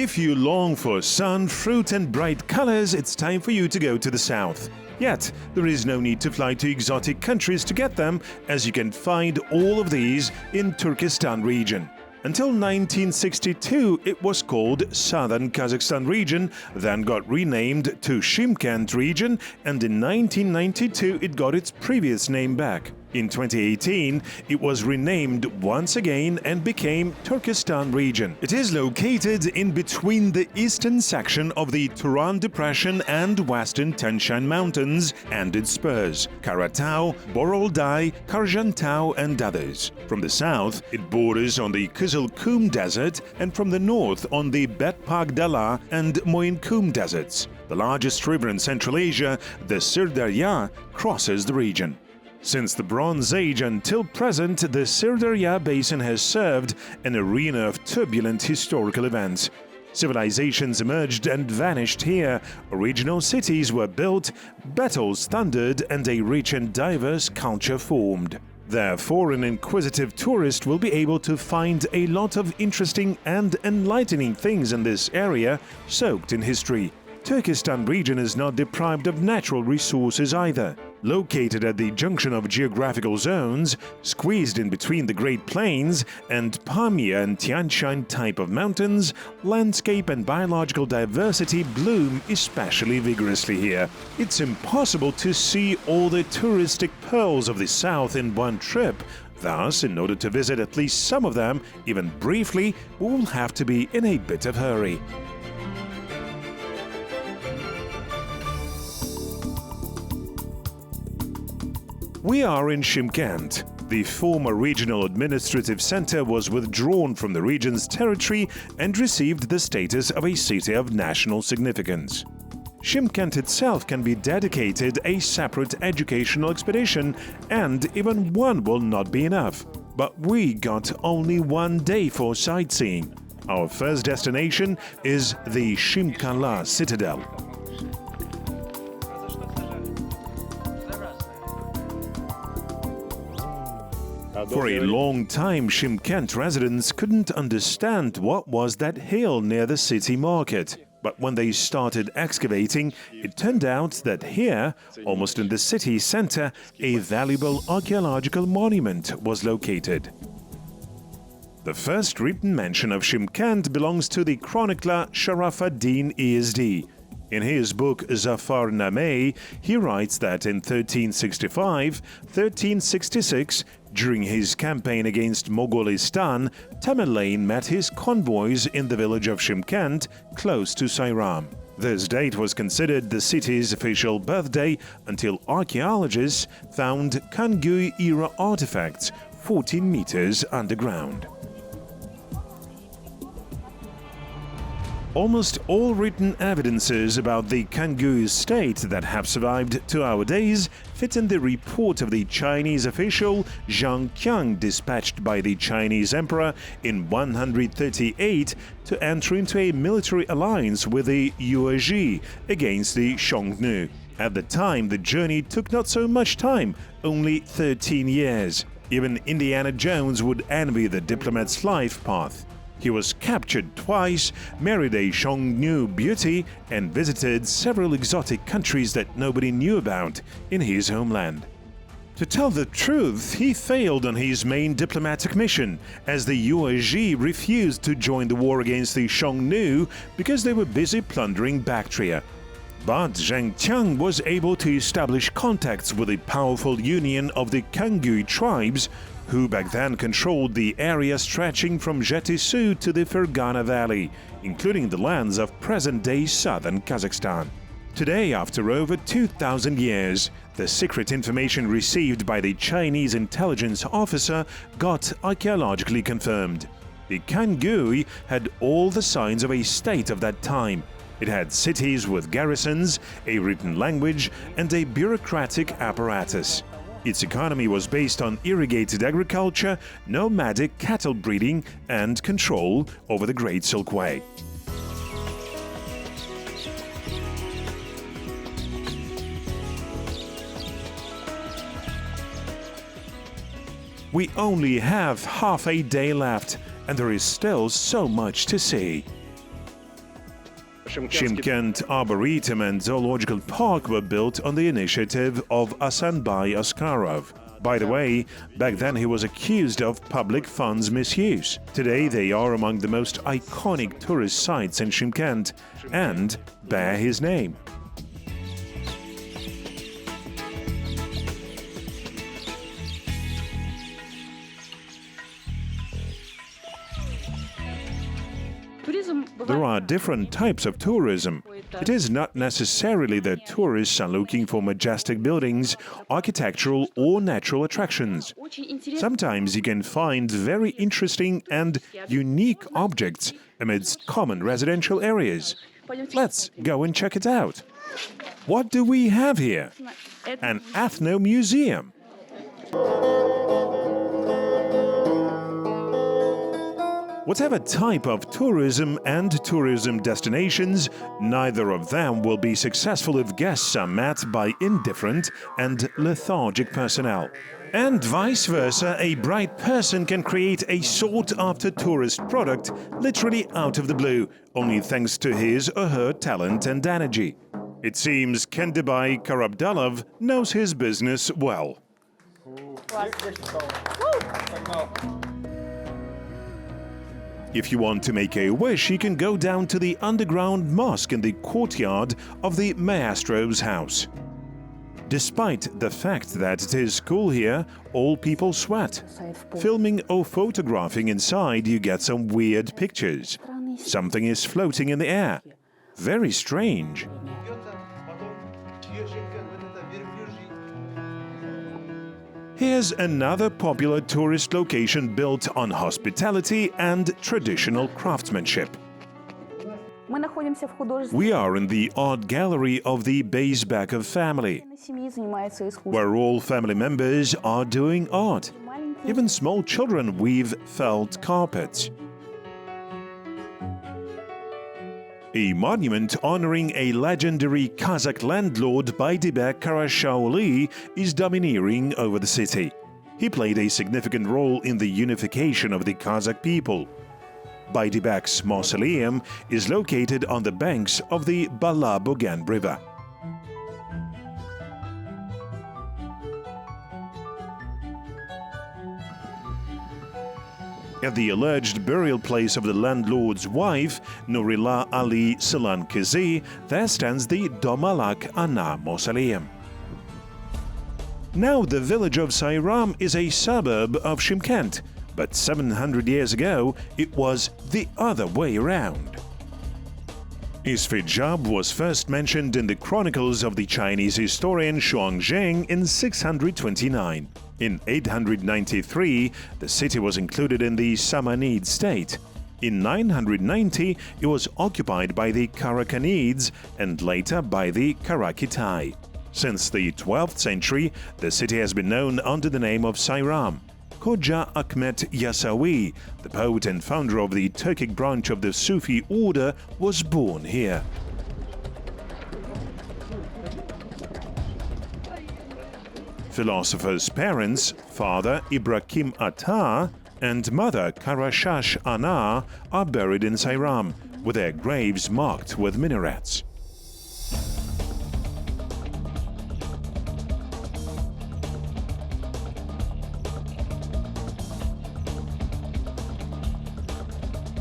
If you long for sun, fruit and bright colors, it's time for you to go to the south. Yet, there is no need to fly to exotic countries to get them, as you can find all of these in Turkestan region. Until 1962, it was called Southern Kazakhstan region, then got renamed to Shymkent region, and in 1992 it got its previous name back. In 2018, it was renamed once again and became Turkestan region. It is located in between the eastern section of the Turan Depression and western Tanshan Mountains and its spurs, Karatau, Borolday, Karjantau and others. From the south, it borders on the Kızılkum Desert, and from the north on the Betpag Dala and Moyinkum deserts. The largest river in Central Asia, the Sirdarya, crosses the region. Since the Bronze Age until present, the Sirdarya Basin has served an arena of turbulent historical events. Civilizations emerged and vanished here, original cities were built, battles thundered, and a rich and diverse culture formed. Therefore, an inquisitive tourist will be able to find a lot of interesting and enlightening things in this area, soaked in history. Turkestan region is not deprived of natural resources either. Located at the junction of geographical zones, squeezed in between the Great Plains and Pamir and Tian Shan type of mountains, landscape and biological diversity bloom especially vigorously here. It's impossible to see all the touristic pearls of the south in one trip. Thus, in order to visit at least some of them, even briefly, we will have to be in a bit of hurry. We are in Shymkent. The former regional administrative center was withdrawn from the region's territory and received the status of a city of national significance. Shymkent itself can be dedicated a separate educational expedition, and even one will not be enough. But we got only one day for sightseeing. Our first destination is the Shymkala Citadel. For a long time, Shymkent residents couldn't understand what was that hill near the city market. But when they started excavating, it turned out that here, almost in the city center, a valuable archaeological monument was located. The first written mention of Shymkent belongs to the chronicler Sharaf ad-Din Yazdi. In his book Zafarnameh, he writes that in 1365-1366, during his campaign against Mogolistan, Tamerlane met his convoys in the village of Shymkent, close to Sayram. This date was considered the city's official birthday until archaeologists found Kangui-era artifacts 14 meters underground. Almost all written evidences about the Kangui state that have survived to our days fit in the report of the Chinese official Zhang Qiang, dispatched by the Chinese emperor in 138 to enter into a military alliance with the Yuezhi against the Xiongnu. At the time, the journey took not so much time, only 13 years. Even Indiana Jones would envy the diplomat's life path. He was captured twice, married a Xiongnu beauty, and visited several exotic countries that nobody knew about in his homeland. To tell the truth, he failed on his main diplomatic mission, as the Yuezhi refused to join the war against the Xiongnu because they were busy plundering Bactria. But Zhang Qiang was able to establish contacts with the powerful union of the Kangui tribes, who back then controlled the area stretching from Jetysu to the Fergana Valley, including the lands of present-day southern Kazakhstan. Today, after over 2,000 years, the secret information received by the Chinese intelligence officer got archaeologically confirmed. The Kangui had all the signs of a state of that time. It had cities with garrisons, a written language, and a bureaucratic apparatus. Its economy was based on irrigated agriculture, nomadic cattle breeding, and control over the Great Silk Way. We only have half a day left, and there is still so much to see. Shymkent Arboretum and Zoological Park were built on the initiative of Asanbay Askarov. By the way, back then he was accused of public funds misuse. Today they are among the most iconic tourist sites in Shymkent and bear his name. There are different types of tourism. It is not necessarily that tourists are looking for majestic buildings, architectural or natural attractions. Sometimes you can find very interesting and unique objects amidst common residential areas. Let's go and check it out. What do we have here? An ethno-museum. Whatever type of tourism and tourism destinations, neither of them will be successful if guests are met by indifferent and lethargic personnel. And vice versa, a bright person can create a sought-after tourist product literally out of the blue, only thanks to his or her talent and energy. It seems Kendibai Karabdalov knows his business well. If you want to make a wish, you can go down to the underground mosque in the courtyard of the maestro's house. Despite the fact that it is cool here, all people sweat. Filming or photographing inside, you get some weird pictures. Something is floating in the air. Very strange. Here's another popular tourist location built on hospitality and traditional craftsmanship. We are in the art gallery of the Beysbekov family, where all family members are doing art. Even small children weave felt carpets. A monument honoring a legendary Kazakh landlord, Baydibek Karashaoli, is domineering over the city. He played a significant role in the unification of the Kazakh people. Baydibek's mausoleum is located on the banks of the Balabogan River. At the alleged burial place of the landlord's wife, Nurila Ali Silankizi, there stands the Domalak Ana mausoleum. Now the village of Sayram is a suburb of Shymkent, but 700 years ago it was the other way around. Isfijab was first mentioned in the chronicles of the Chinese historian Xuanzang in 629. In 893, the city was included in the Samanid state. In 990, it was occupied by the Karakhanids and later by the Karakitai. Since the 12th century, the city has been known under the name of Sayram. Khoja Ahmet Yasawi, the poet and founder of the Turkic branch of the Sufi order, was born here. Philosopher's parents, father Ibrahim Atta and mother Karashash Ana, are buried in Sayram, with their graves marked with minarets.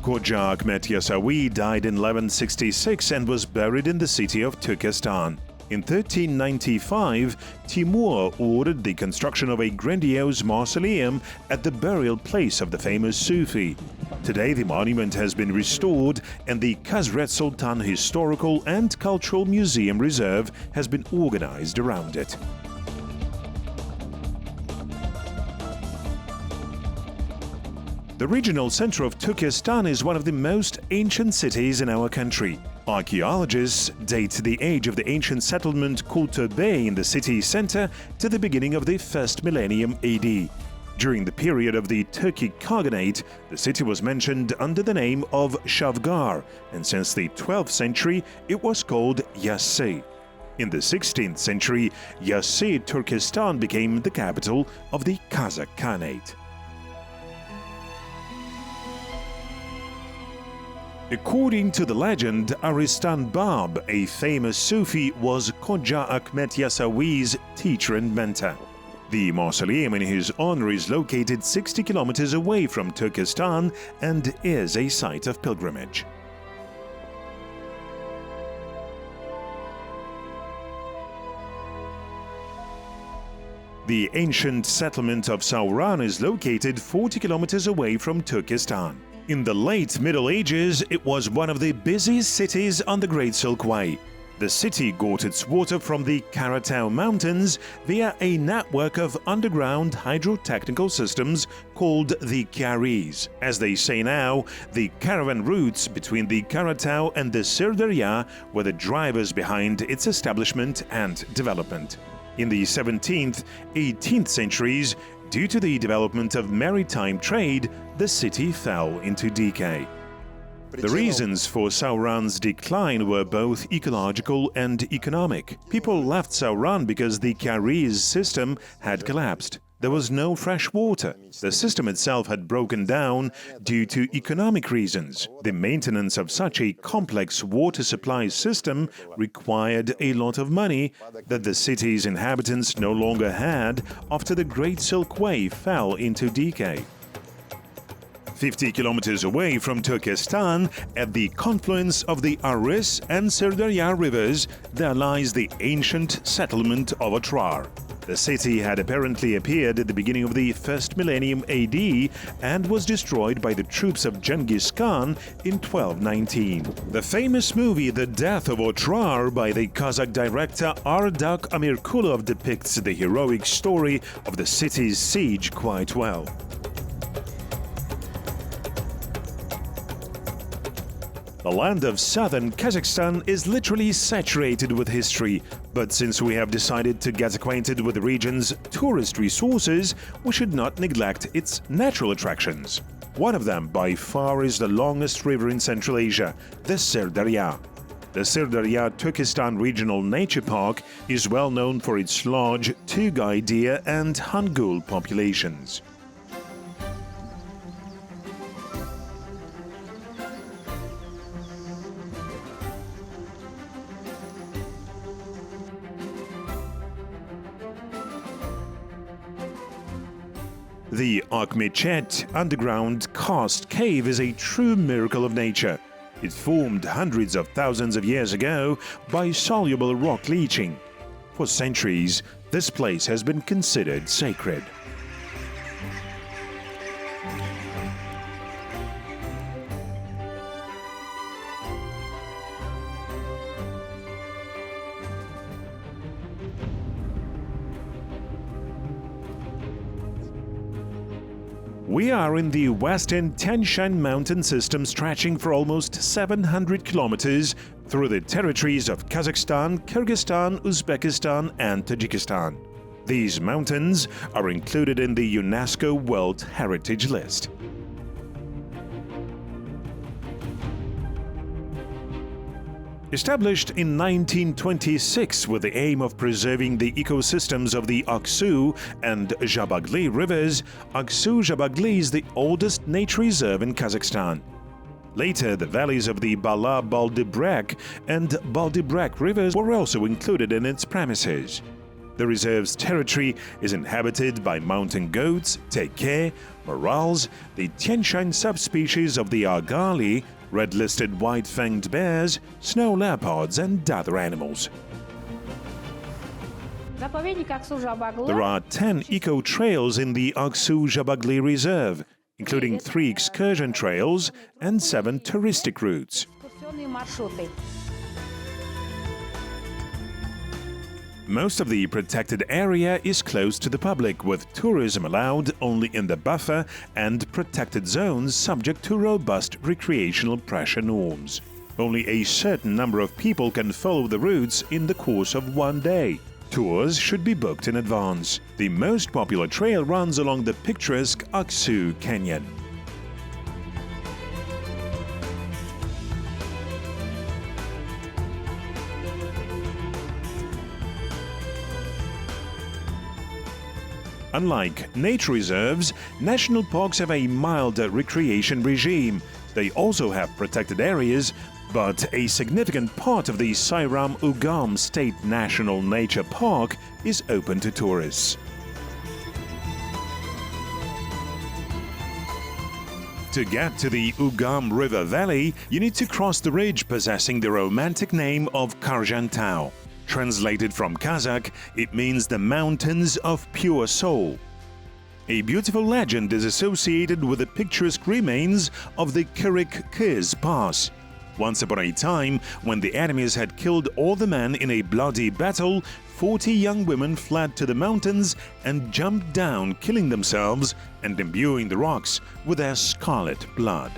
Khoja Ahmet Yasawi died in 1166 and was buried in the city of Turkestan. In 1395, Timur ordered the construction of a grandiose mausoleum at the burial place of the famous Sufi. Today, the monument has been restored and the Khazret Sultan Historical and Cultural Museum Reserve has been organized around it. The regional center of Turkestan is one of the most ancient cities in our country. Archaeologists date the age of the ancient settlement Kulturbe in the city center to the beginning of the 1st millennium AD. During the period of the Turkic Khaganate, the city was mentioned under the name of Shavgar, and since the 12th century, it was called Yassi. In the 16th century, Yassi Turkestan became the capital of the Kazakh Khanate. According to the legend, Aristan Bab, a famous Sufi, was Khoja Ahmed Yasawi's teacher and mentor. The mausoleum in his honor is located 60 kilometers away from Turkestan and is a site of pilgrimage. The ancient settlement of Sauran is located 40 kilometers away from Turkestan. In the late Middle Ages, it was one of the busiest cities on the Great Silk Way. The city got its water from the Karatau Mountains via a network of underground hydrotechnical systems called the Kyaris. As they say now, the caravan routes between the Karatau and the Sirdarya were the drivers behind its establishment and development. In the 17th, 18th centuries, due to the development of maritime trade, the city fell into decay. The reasons for Sauran's decline were both ecological and economic. People left Sauran because the Kyaris system had collapsed. There was no fresh water. The system itself had broken down due to economic reasons. The maintenance of such a complex water supply system required a lot of money that the city's inhabitants no longer had after the Great Silk Way fell into decay. 50 kilometers away from Turkestan, at the confluence of the Aris and Sirdarya rivers, there lies the ancient settlement of Otrar. The city had apparently appeared at the beginning of the first millennium AD and was destroyed by the troops of Genghis Khan in 1219. The famous movie The Death of Otrar by the Kazakh director Ardak Amirkulov depicts the heroic story of the city's siege quite well. The land of southern Kazakhstan is literally saturated with history, but since we have decided to get acquainted with the region's tourist resources, we should not neglect its natural attractions. One of them, by far, is the longest river in Central Asia, the Sirdarya. The Sirdarya Turkestan Regional Nature Park is well known for its large Tugay deer and Hangul populations. The Akhmechet underground karst cave is a true miracle of nature. It formed hundreds of thousands of years ago by soluble rock leaching. For centuries, this place has been considered sacred. We are in the western Tian Shan mountain system stretching for almost 700 kilometers through the territories of Kazakhstan, Kyrgyzstan, Uzbekistan and Tajikistan. These mountains are included in the UNESCO World Heritage List. Established in 1926 with the aim of preserving the ecosystems of the Aksu and Zhabagli rivers, Aksu-Zhabagli is the oldest nature reserve in Kazakhstan. Later, the valleys of the Bala-Baldibrek and Baldibrek rivers were also included in its premises. The reserve's territory is inhabited by mountain goats, teke, morals, the Tian Shan subspecies of the Argali, red-listed white-fanged bears, snow leopards and other animals. There are 10 eco-trails in the Aksu-Zhabagli Reserve, including 3 excursion trails and 7 touristic routes. Most of the protected area is closed to the public, with tourism allowed only in the buffer and protected zones subject to robust recreational pressure norms. Only a certain number of people can follow the routes in the course of one day. Tours should be booked in advance. The most popular trail runs along the picturesque Aksu Canyon. Unlike nature reserves, national parks have a milder recreation regime. They also have protected areas, but a significant part of the Sairam-Ugam State National Nature Park is open to tourists. To get to the Ugam River Valley, you need to cross the ridge possessing the romantic name of Karjantau. Translated from Kazakh, it means the mountains of pure soul. A beautiful legend is associated with the picturesque remains of the Kirik-Kiz Pass. Once upon a time, when the enemies had killed all the men in a bloody battle, 40 young women fled to the mountains and jumped down, killing themselves and imbuing the rocks with their scarlet blood.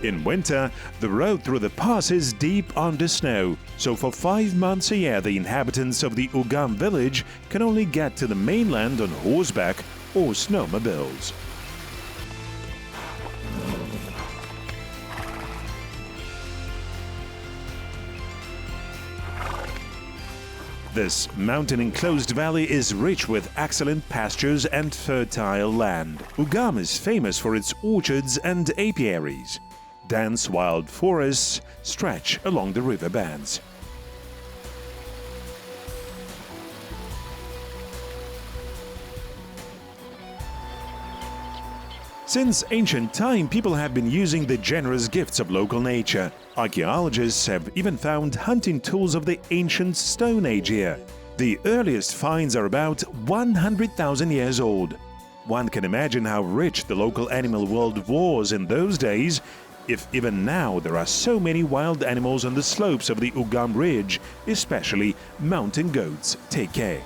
In winter, the road through the pass is deep under snow, so for 5 months a year the inhabitants of the Ugam village can only get to the mainland on horseback or snowmobiles. This mountain-enclosed valley is rich with excellent pastures and fertile land. Ugam is famous for its orchards and apiaries. Dense wild forests stretch along the riverbeds. Since ancient time, people have been using the generous gifts of local nature. Archaeologists have even found hunting tools of the ancient Stone Age here. The earliest finds are about 100,000 years old. One can imagine how rich the local animal world was in those days, if even now there are so many wild animals on the slopes of the Ugam Ridge, especially mountain goats. Take care.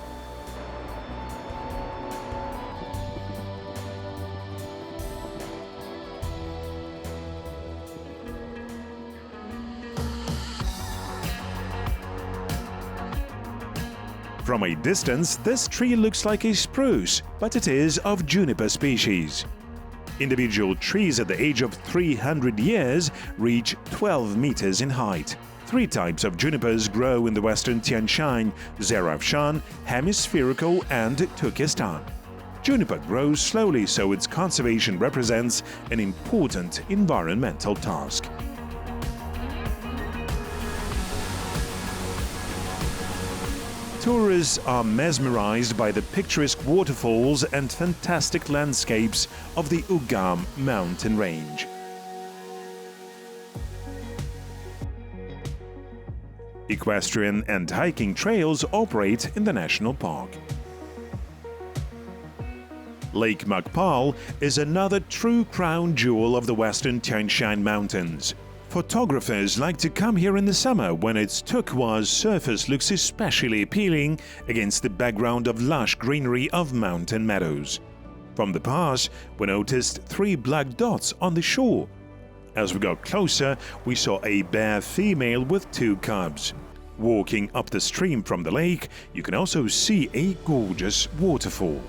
From a distance, this tree looks like a spruce, but it is of juniper species. Individual trees at the age of 300 years reach 12 meters in height. 3 types of junipers grow in the western Tian Shan, Zarafshan, Hemispherical and Turkestan. Juniper grows slowly, so its conservation represents an important environmental task. Tourists are mesmerized by the picturesque waterfalls and fantastic landscapes of the Ugam mountain range. Equestrian and hiking trails operate in the national park. Lake Makpal is another true crown jewel of the western Tian Shan Mountains. Photographers like to come here in the summer when its turquoise surface looks especially appealing against the background of lush greenery of mountain meadows. From the pass, we noticed 3 black dots on the shore. As we got closer, we saw a bear female with 2 cubs. Walking up the stream from the lake, you can also see a gorgeous waterfall.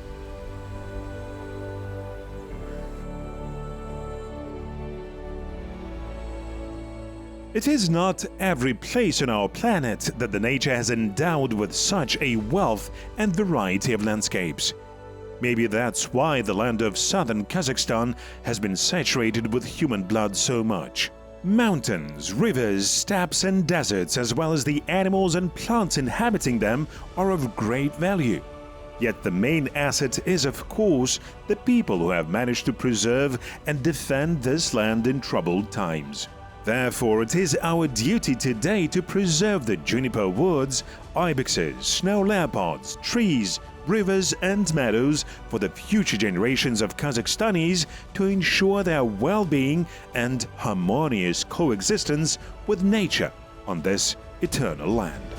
It is not every place on our planet that the nature has endowed with such a wealth and variety of landscapes. Maybe that's why the land of southern Kazakhstan has been saturated with human blood so much. Mountains, rivers, steppes and deserts, as well as the animals and plants inhabiting them, are of great value. Yet the main asset is, of course, the people who have managed to preserve and defend this land in troubled times. Therefore, it is our duty today to preserve the juniper woods, ibexes, snow leopards, trees, rivers and meadows for the future generations of Kazakhstanis to ensure their well-being and harmonious coexistence with nature on this eternal land.